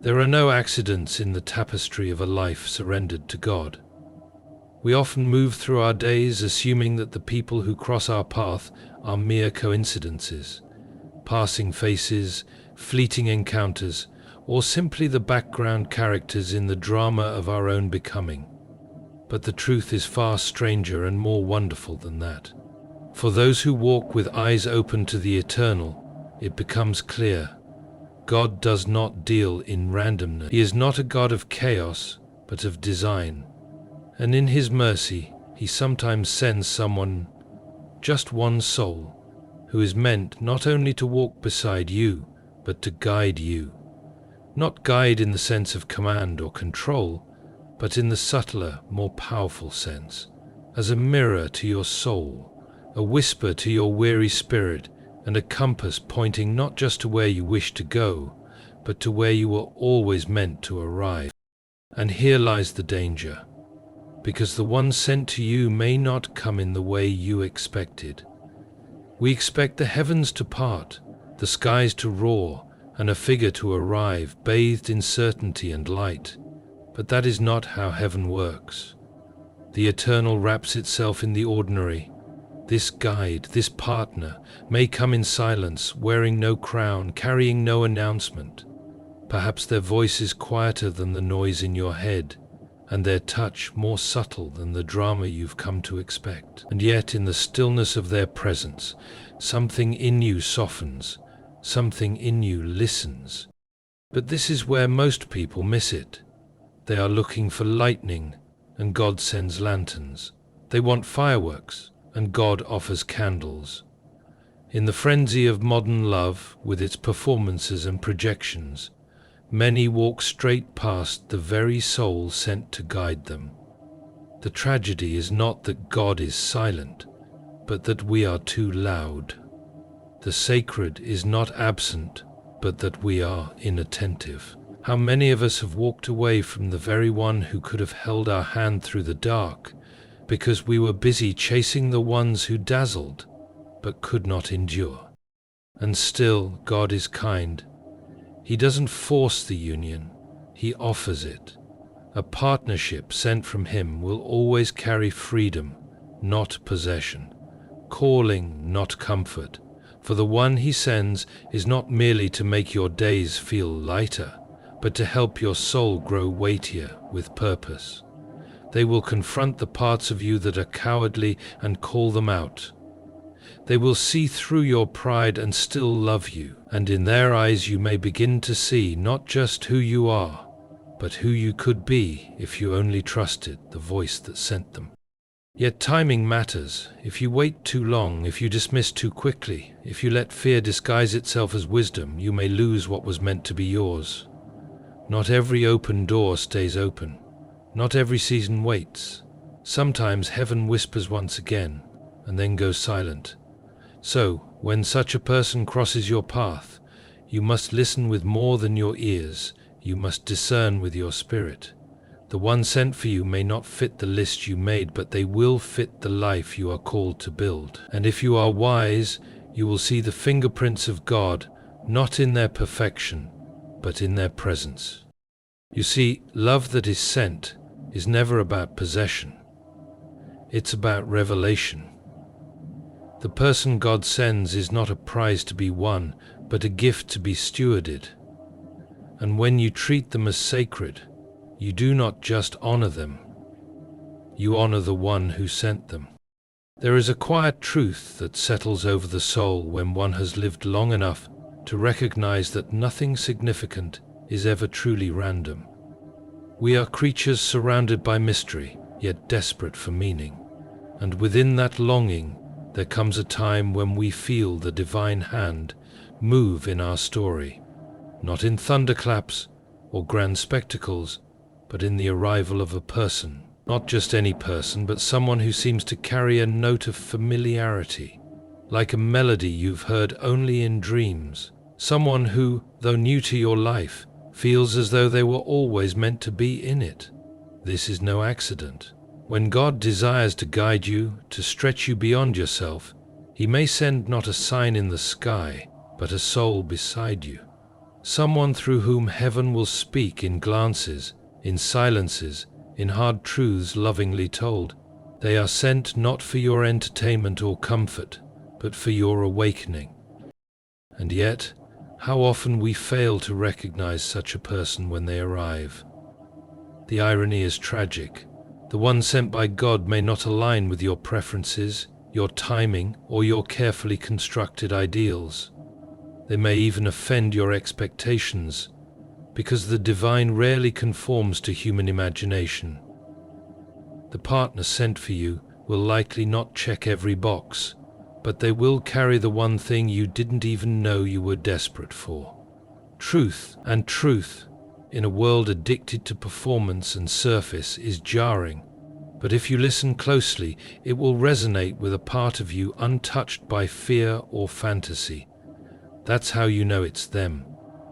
There are no accidents in the tapestry of a life surrendered to God. We often move through our days assuming that the people who cross our path are mere coincidences, passing faces, fleeting encounters, or simply the background characters in the drama of our own becoming. But the truth is far stranger and more wonderful than that. For those who walk with eyes open to the eternal, it becomes clear: God does not deal in randomness. He is not a God of chaos, but of design. And in His mercy, He sometimes sends someone, just one soul, who is meant not only to walk beside you, but to guide you. Not guide in the sense of command or control, but in the subtler, more powerful sense, as a mirror to your soul, a whisper to your weary spirit, and a compass pointing not just to where you wish to go, but to where you were always meant to arrive. And here lies the danger, because the one sent to you may not come in the way you expected. We expect the heavens to part, the skies to roar, and a figure to arrive bathed in certainty and light. But that is not how heaven works. The eternal wraps itself in the ordinary. This guide, this partner, may come in silence, wearing no crown, carrying no announcement. Perhaps their voice is quieter than the noise in your head, and their touch more subtle than the drama you've come to expect. And yet, in the stillness of their presence, something in you softens, something in you listens. But this is where most people miss it. They are looking for lightning, and God sends lanterns. They want fireworks, and God offers candles. In the frenzy of modern love, with its performances and projections, many walk straight past the very soul sent to guide them. The tragedy is not that God is silent, but that we are too loud. The sacred is not absent, but that we are inattentive. How many of us have walked away from the very one who could have held our hand through the dark, because we were busy chasing the ones who dazzled, but could not endure. And still, God is kind. He doesn't force the union, He offers it. A partnership sent from Him will always carry freedom, not possession, calling, not comfort, for the one He sends is not merely to make your days feel lighter, but to help your soul grow weightier with purpose. They will confront the parts of you that are cowardly and call them out. They will see through your pride and still love you, and in their eyes you may begin to see not just who you are, but who you could be if you only trusted the voice that sent them. Yet timing matters. If you wait too long, if you dismiss too quickly, if you let fear disguise itself as wisdom, you may lose what was meant to be yours. Not every open door stays open. Not every season waits. Sometimes heaven whispers once again, and then goes silent. So, when such a person crosses your path, you must listen with more than your ears. You must discern with your spirit. The one sent for you may not fit the list you made, but they will fit the life you are called to build. And if you are wise, you will see the fingerprints of God, not in their perfection, but in their presence. You see, love that is sent is never about possession. It's about revelation. The person God sends is not a prize to be won, but a gift to be stewarded. And when you treat them as sacred, you do not just honor them, you honor the one who sent them. There is a quiet truth that settles over the soul when one has lived long enough to recognize that nothing significant is ever truly random. We are creatures surrounded by mystery, yet desperate for meaning. And within that longing, there comes a time when we feel the divine hand move in our story, not in thunderclaps or grand spectacles, but in the arrival of a person. Not just any person, but someone who seems to carry a note of familiarity, like a melody you've heard only in dreams. Someone who, though new to your life, feels as though they were always meant to be in it. This is no accident. When God desires to guide you, to stretch you beyond yourself, He may send not a sign in the sky, but a soul beside you. someone through whom heaven will speak in glances, in silences, in hard truths lovingly told. They are sent not for your entertainment or comfort, but for your awakening. And yet, how often we fail to recognize such a person when they arrive. The irony is tragic. The one sent by God may not align with your preferences, your timing, or your carefully constructed ideals. They may even offend your expectations, because the divine rarely conforms to human imagination. The partner sent for you will likely not check every box, but they will carry the one thing you didn't even know you were desperate for. Truth, and truth, in a world addicted to performance and surface, is jarring. But if you listen closely, it will resonate with a part of you untouched by fear or fantasy. That's how you know it's them.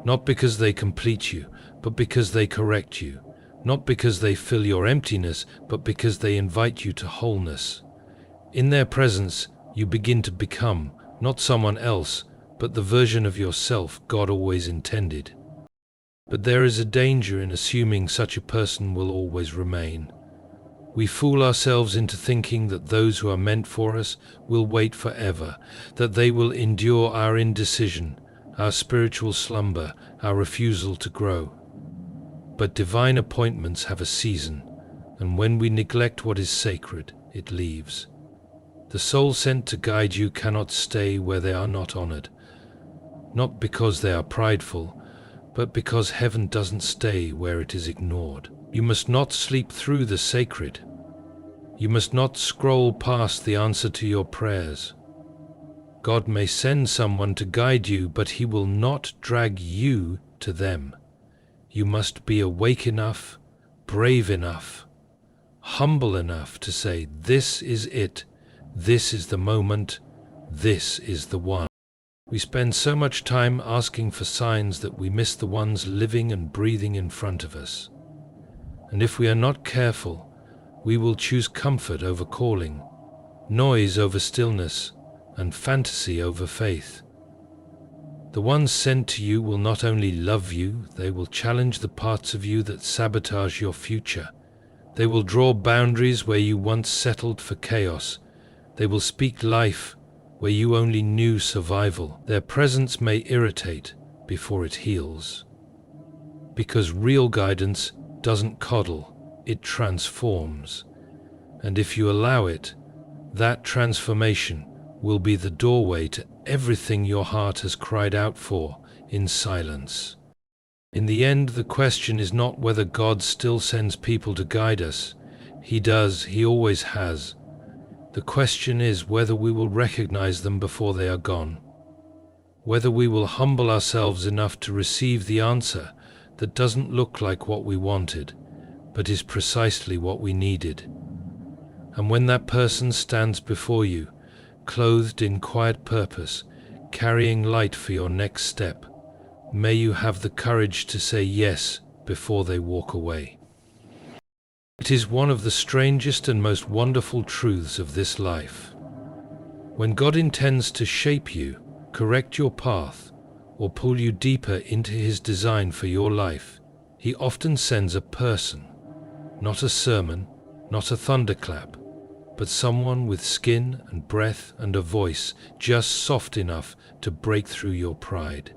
Not because they complete you, but because they correct you. Not because they fill your emptiness, but because they invite you to wholeness. In their presence, you begin to become, not someone else, but the version of yourself God always intended. But there is a danger in assuming such a person will always remain. We fool ourselves into thinking that those who are meant for us will wait forever, that they will endure our indecision, our spiritual slumber, our refusal to grow. But divine appointments have a season, and when we neglect what is sacred, it leaves. The soul sent to guide you cannot stay where they are not honored, not because they are prideful, but because heaven doesn't stay where it is ignored. You must not sleep through the sacred. You must not scroll past the answer to your prayers. God may send someone to guide you, but he will not drag you to them. You must be awake enough, brave enough, humble enough to say, "This is it, this is the moment, this is the one." We spend so much time asking for signs that we miss the ones living and breathing in front of us. And if we are not careful, we will choose comfort over calling, noise over stillness, and fantasy over faith. The ones sent to you will not only love you, they will challenge the parts of you that sabotage your future. They will draw boundaries where you once settled for chaos. They will speak life where you only knew survival. Their presence may irritate before it heals. Because real guidance doesn't coddle, it transforms. And if you allow it, that transformation will be the doorway to everything your heart has cried out for in silence. In the end, the question is not whether God still sends people to guide us. He does, he always has. The question is whether we will recognize them before they are gone. Whether we will humble ourselves enough to receive the answer that doesn't look like what we wanted, but is precisely what we needed. And when that person stands before you, clothed in quiet purpose, carrying light for your next step, may you have the courage to say yes before they walk away. It is one of the strangest and most wonderful truths of this life. When God intends to shape you, correct your path, or pull you deeper into his design for your life, he often sends a person, not a sermon, not a thunderclap, but someone with skin and breath and a voice just soft enough to break through your pride.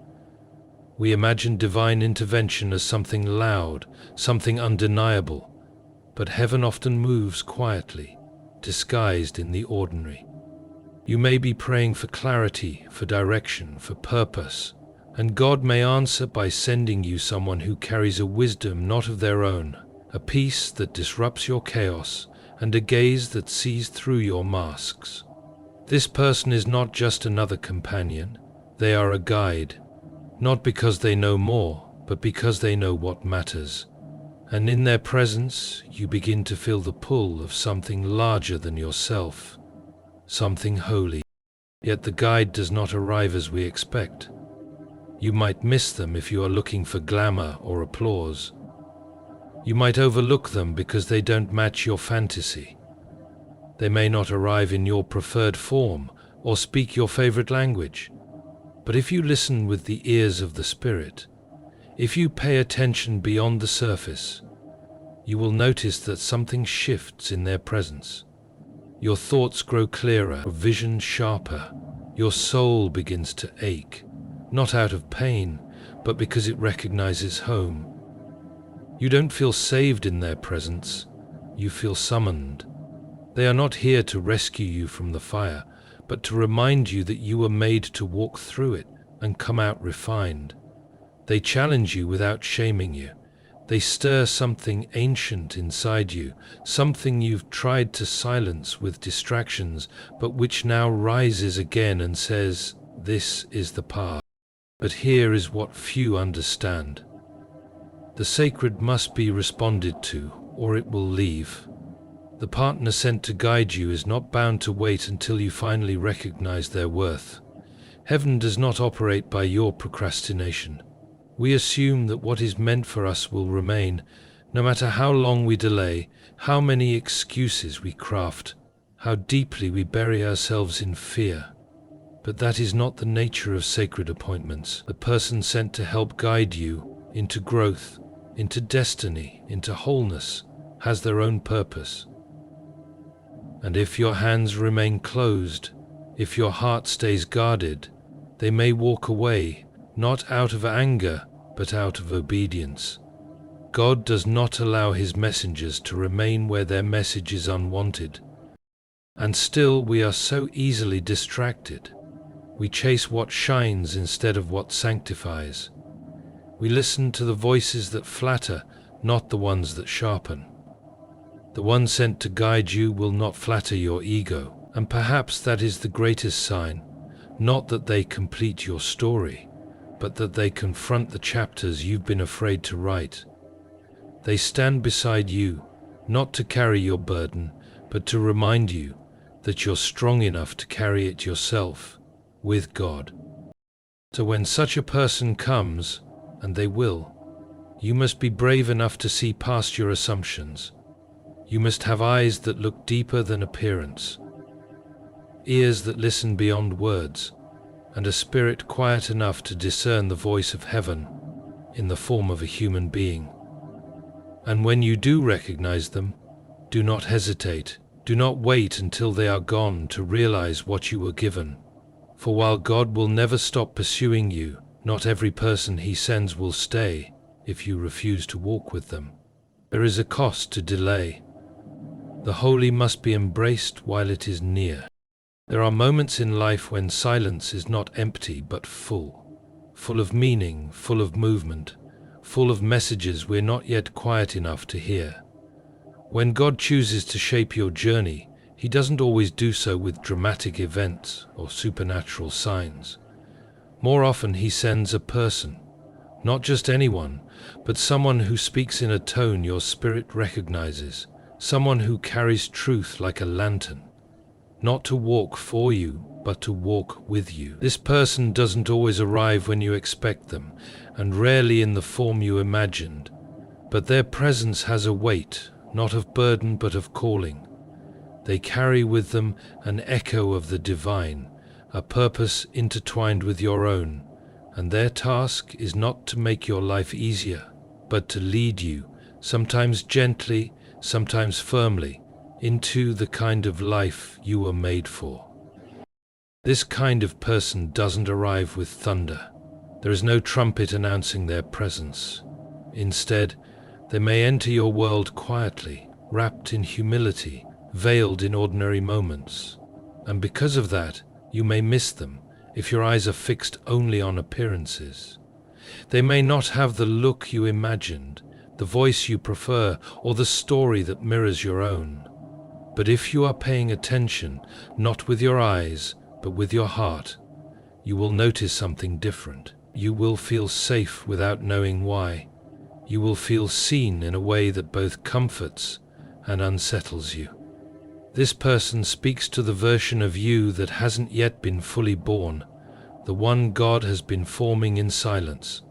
We imagine divine intervention as something loud, something undeniable, but heaven often moves quietly, disguised in the ordinary. You may be praying for clarity, for direction, for purpose, and God may answer by sending you someone who carries a wisdom not of their own, a peace that disrupts your chaos, and a gaze that sees through your masks. This person is not just another companion, they are a guide, not because they know more, but because they know what matters. And in their presence, you begin to feel the pull of something larger than yourself, something holy. Yet the guide does not arrive as we expect. You might miss them if you are looking for glamour or applause. You might overlook them because they don't match your fantasy. They may not arrive in your preferred form or speak your favorite language. But if you listen with the ears of the Spirit, If you pay attention beyond the surface, you will notice that something shifts in their presence. Your thoughts grow clearer, your vision sharper. Your soul begins to ache, not out of pain, but because it recognizes home. You don't feel saved in their presence, you feel summoned. They are not here to rescue you from the fire, but to remind you that you were made to walk through it and come out refined. They challenge you without shaming you. They stir something ancient inside you, something you've tried to silence with distractions, but which now rises again and says, "This is the path." But here is what few understand. The sacred must be responded to, or it will leave. The partner sent to guide you is not bound to wait until you finally recognize their worth. Heaven does not operate by your procrastination. We assume that what is meant for us will remain, no matter how long we delay, how many excuses we craft, how deeply we bury ourselves in fear. But that is not the nature of sacred appointments. The person sent to help guide you into growth, into destiny, into wholeness, has their own purpose. And if your hands remain closed, if your heart stays guarded, they may walk away, not out of anger, but out of obedience. God does not allow his messengers to remain where their message is unwanted. And still we are so easily distracted. We chase what shines instead of what sanctifies. We listen to the voices that flatter, not the ones that sharpen. The one sent to guide you will not flatter your ego, and perhaps that is the greatest sign, not that they complete your story, but that they confront the chapters you've been afraid to write. They stand beside you, not to carry your burden, but to remind you that you're strong enough to carry it yourself, with God. So when such a person comes, and they will, you must be brave enough to see past your assumptions. You must have eyes that look deeper than appearance, ears that listen beyond words, and a spirit quiet enough to discern the voice of heaven in the form of a human being. And when you do recognize them, do not hesitate. Do not wait until they are gone to realize what you were given. For while God will never stop pursuing you, not every person he sends will stay if you refuse to walk with them. There is a cost to delay. The holy must be embraced while it is near. There are moments in life when silence is not empty but full of meaning, full of movement, full of messages we're not yet quiet enough to hear. When God chooses to shape your journey, he doesn't always do so with dramatic events or supernatural signs. More often he sends a person, not just anyone, but someone who speaks in a tone your spirit recognizes, someone who carries truth like a lantern, not to walk for you, but to walk with you. This person doesn't always arrive when you expect them, and rarely in the form you imagined, but their presence has a weight, not of burden but of calling. They carry with them an echo of the divine, a purpose intertwined with your own, and their task is not to make your life easier, but to lead you, sometimes gently, sometimes firmly, into the kind of life you were made for. This kind of person doesn't arrive with thunder. There is no trumpet announcing their presence. Instead, they may enter your world quietly, wrapped in humility, veiled in ordinary moments. And because of that, you may miss them if your eyes are fixed only on appearances. They may not have the look you imagined, the voice you prefer, or the story that mirrors your own. But if you are paying attention, not with your eyes, but with your heart, you will notice something different. You will feel safe without knowing why. You will feel seen in a way that both comforts and unsettles you. This person speaks to the version of you that hasn't yet been fully born, the one God has been forming in silence.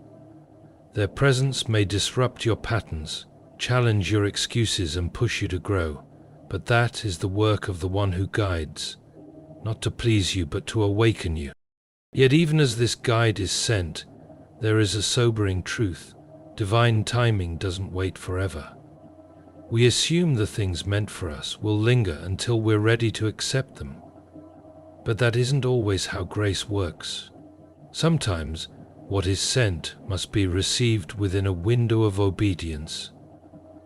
Their presence may disrupt your patterns, challenge your excuses and push you to grow, but that is the work of the one who guides, not to please you but to awaken you. Yet even as this guide is sent, there is a sobering truth. Divine timing doesn't wait forever. We assume the things meant for us will linger until we're ready to accept them. But that isn't always how grace works. Sometimes, what is sent must be received within a window of obedience.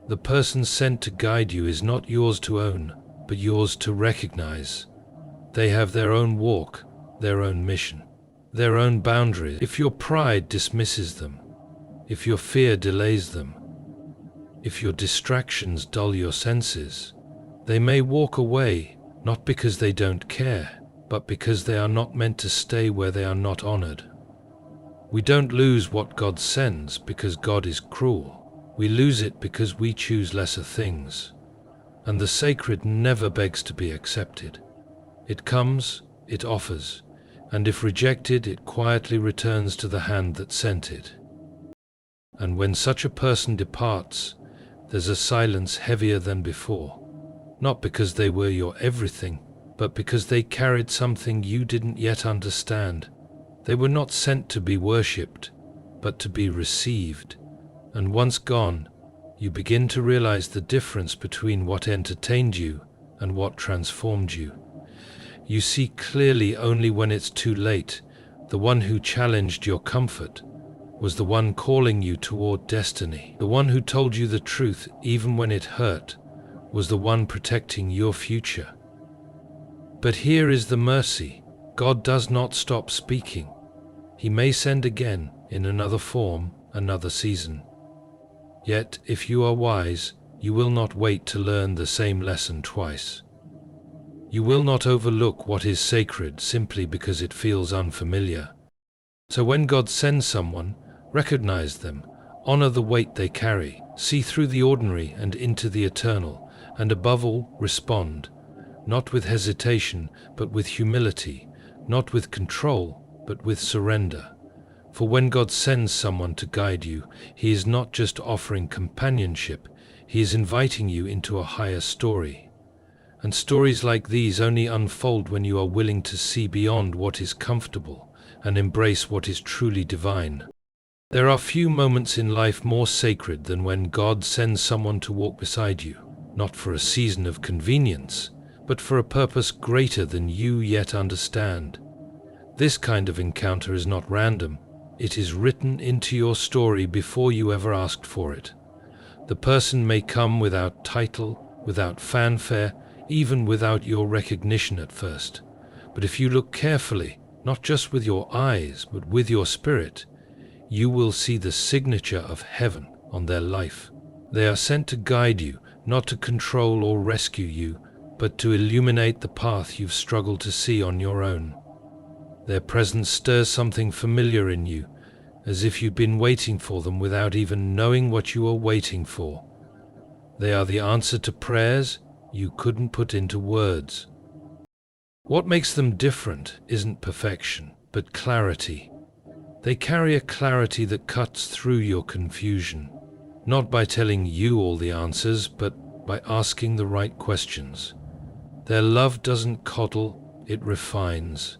The person sent to guide you is not yours to own, but yours to recognize. They have their own walk, their own mission, their own boundaries. If your pride dismisses them, if your fear delays them, if your distractions dull your senses, they may walk away, not because they don't care, but because they are not meant to stay where they are not honored. We don't lose what God sends because God is cruel. We lose it because we choose lesser things. And the sacred never begs to be accepted. It comes, it offers, and if rejected, it quietly returns to the hand that sent it. And when such a person departs, there's a silence heavier than before, not because they were your everything, but because they carried something you didn't yet understand. They were not sent to be worshipped, but to be received. And once gone, you begin to realize the difference between what entertained you and what transformed you. You see clearly only when it's too late. The one who challenged your comfort was the one calling you toward destiny. The one who told you the truth even when it hurt was the one protecting your future. But here is the mercy. God does not stop speaking. He may send again in another form, another season. Yet, if you are wise, you will not wait to learn the same lesson twice. You will not overlook what is sacred simply because it feels unfamiliar. So when God sends someone, recognize them, honor the weight they carry, see through the ordinary and into the eternal, and above all, respond, not with hesitation, but with humility, not with control, but with surrender. For when God sends someone to guide you, He is not just offering companionship, He is inviting you into a higher story. And stories like these only unfold when you are willing to see beyond what is comfortable and embrace what is truly divine. There are few moments in life more sacred than when God sends someone to walk beside you, not for a season of convenience, but for a purpose greater than you yet understand. This kind of encounter is not random. It is written into your story before you ever asked for it. The person may come without title, without fanfare, even without your recognition at first. But if you look carefully, not just with your eyes, but with your spirit, you will see the signature of heaven on their life. They are sent to guide you, not to control or rescue you, but to illuminate the path you've struggled to see on your own. Their presence stirs something familiar in you, as if you've been waiting for them without even knowing what you were waiting for. They are the answer to prayers you couldn't put into words. What makes them different isn't perfection, but clarity. They carry a clarity that cuts through your confusion, not by telling you all the answers, but by asking the right questions. Their love doesn't coddle, it refines.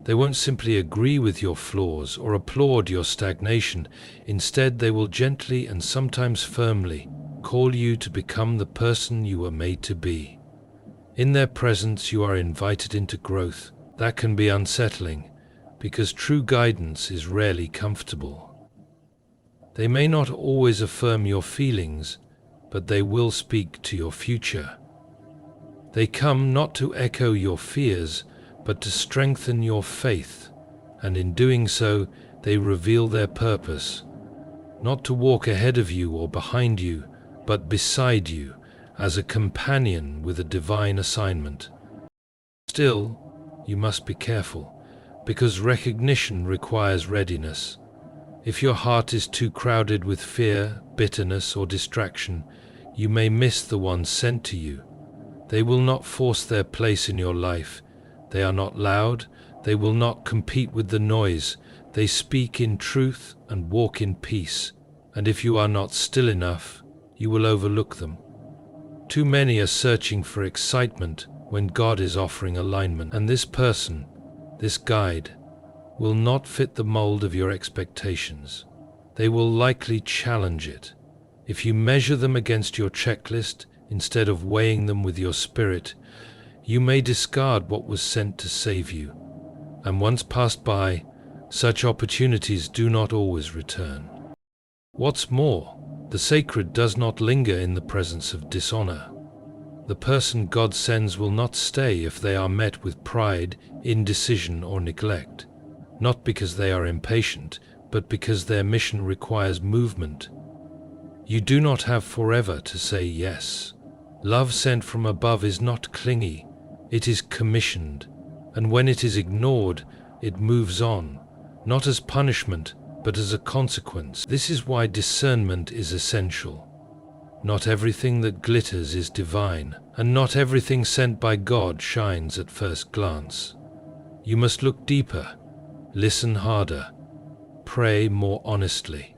They won't simply agree with your flaws or applaud your stagnation. Instead, they will gently and sometimes firmly call you to become the person you were made to be. In their presence, you are invited into growth. That can be unsettling, because true guidance is rarely comfortable. They may not always affirm your feelings, but they will speak to your future. They come not to echo your fears, but to strengthen your faith, and in doing so, they reveal their purpose, not to walk ahead of you or behind you, but beside you, as a companion with a divine assignment. Still, you must be careful, because recognition requires readiness. If your heart is too crowded with fear, bitterness, or distraction, you may miss the ones sent to you. They will not force their place in your life. They are not loud, they will not compete with the noise. They speak in truth and walk in peace. And if you are not still enough, you will overlook them. Too many are searching for excitement when God is offering alignment. And this person, this guide, will not fit the mold of your expectations. they will likely challenge it. If you measure them against your checklist instead of weighing them with your spirit, you may discard what was sent to save you. And once passed by, such opportunities do not always return. What's more, the sacred does not linger in the presence of dishonor. The person God sends will not stay if they are met with pride, indecision, or neglect, not because they are impatient, but because their mission requires movement. You do not have forever to say yes. Love sent from above is not clingy, it is commissioned, and when it is ignored, it moves on, not as punishment, but as a consequence. This is why discernment is essential. Not everything that glitters is divine, and not everything sent by God shines at first glance. You must look deeper, listen harder, pray more honestly.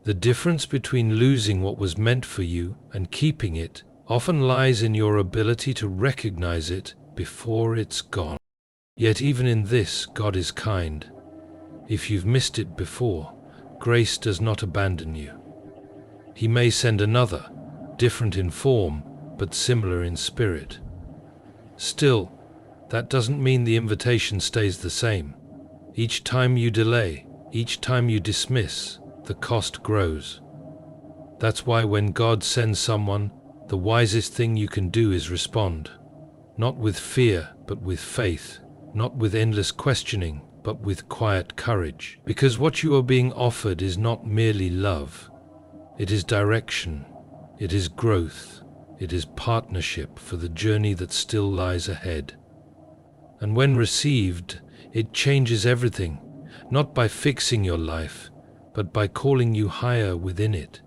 The difference between losing what was meant for you and keeping it often lies in your ability to recognize it before it's gone. Yet even in this, God is kind. If you've missed it before, grace does not abandon you. He may send another, different in form, but similar in spirit. Still, that doesn't mean the invitation stays the same. Each time you delay, each time you dismiss, the cost grows. That's why when God sends someone, the wisest thing you can do is respond. Not with fear, but with faith. Not with endless questioning, but with quiet courage. Because what you are being offered is not merely love. It is direction, it is growth, it is partnership for the journey that still lies ahead. And when received, it changes everything, not by fixing your life, but by calling you higher within it.